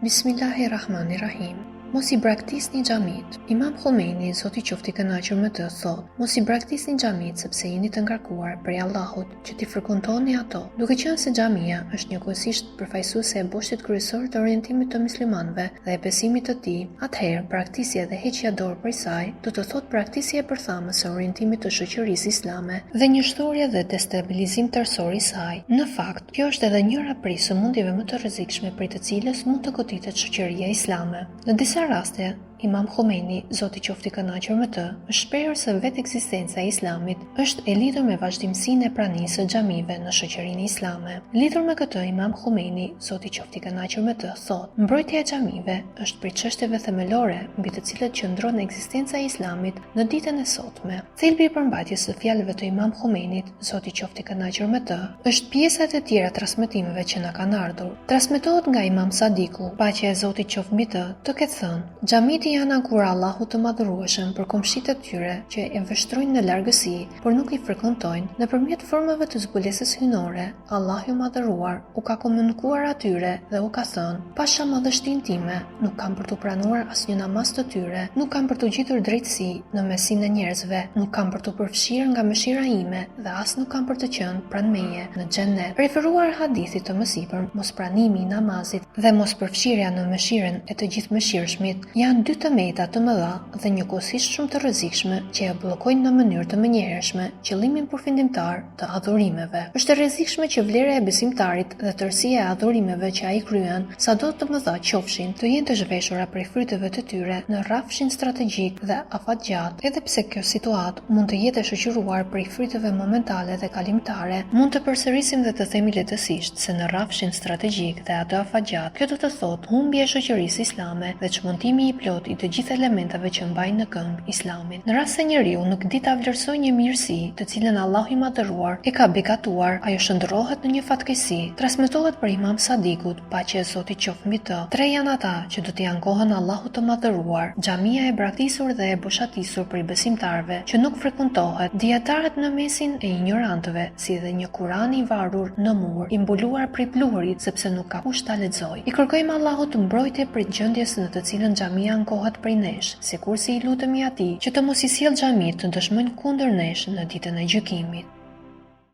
Bismillahirrahmanirrahim. Mos i braktisni xhamit. Imam Khomeini, Zoti qoftë i kënaqur me të, thot: Mos i braktisni xhamit sepse jeni të ngarkuar prej Allahut që t'i frekuntoni ato. Duke qenë se xhamia është njëkohësisht përfaqësuese e boshtit kryesor të orientimit të muslimanëve dhe e besimit të tij, atëherë braktisja dhe heqja dorë prej saj do të thotë braktisje e përthamës së orientimit të shoqërisë islame dhe njështorje dhe destabilizim tërësor i saj. Në fakt, kjo është edhe njëra prej sëmundjeve më të rrezikshme prej të cilës mund të goditet shoqëria islame. Në disa raste, Imam Khomeini, Zoti qoftë i kënaqur me të, është shprehur se vetë ekzistenca e islamit është e lidhur me vazhdimsinë e pranisë së xhamive në shoqërinë islame. Lidhur me këtë, Imam Khomeini, Zoti qoftë i kënaqur me të, thotë: Mbrojtja e xhamive është prej çështjeve themelore mbi të cilat qëndron ekzistenca e islamit në ditën e sotme. Thelbi i përmbajtjes së fjalëve të Imam Khomeinit, Zoti qoftë i kënaqur me të, është pjesat e tjera transmetimeve që na kanë ardhur. Transmetohet nga Imam Sadiku, paqja e Zotit qoftë mbi të, të ketë thënë: Xhamit janë ankura Allahut të madhërueshëm për komshit e tyre që e vështrojnë në largësi, por nuk i frekontojnë. Nëpërmjet formave të zbulesës hynore, Allahu i madhëruar u ka komunikuar atyre dhe u ka thënë: Pasha madhështinë time, nuk kam për të pranuar asnjë namaz të tyre, nuk kam për të gjetur drejtësi në mesin e njerëzve, nuk kam për të përfshirë nga mëshira ime dhe as nuk kam për të qenë pranë meje në xhennet. Referuar hadithit të mësipër, mospranimi i namazit dhe mospërfshirja në mëshirën e të gjithë mëshirshmit janë dy të meta të mëdha dhe njëkohësisht shumë të rrezikshme që e bllokojnë në mënyrë të menjëhershme qëllimin përfundimtar të adhurimeve. Është e rrezikshme që vlera e besimtarit dhe tërësia e adhurimeve që ai kryen, sado të mëdha qofshin, të jenë të zhveshura prej fryteve të tyre në rrafshin strategjik dhe afatgjat. Edhe pse kjo situatë mund të jetë e shoqëruar prej fryteve momentale dhe kalimtare, mund të përsërisim dhe të themi lehtësisht se në rrafshin strategjik dhe atë afatgjat, kjo do të thotë humbje e shoqërisë islame dhe çmontimi i plot i të gjithë elementave që mbajnë në këmbë islamin. Në rast se njeriu nuk di ta vlerësojë një mirësi, të cilën Allahu i madhëruar e ka bekatuar, ajo shndërrohet në një fatkeqësi. Transmetohet për Imam Sadikut, paqja e Zotit qoftë mbi të. Tre janë ata që do t'i ankohen Allahut të madhëruar: xhamia e braktisur dhe e boshatisur për besimtarëve që nuk frekuentohet, dietarët në mesin e ignorantëve, si dhe një Kur'an i varur në mur, i mbuluar prej pluhurit sepse nuk ka kush ta lexojë. I kërkojmë Allahut mbrojtje prej gjendjes në të cilën xhamia ankohet prej nesh, sikur si i lutemi atij që të mos i sjellë xhamit të dëshmojnë kundër nesh në ditën e gjykimit.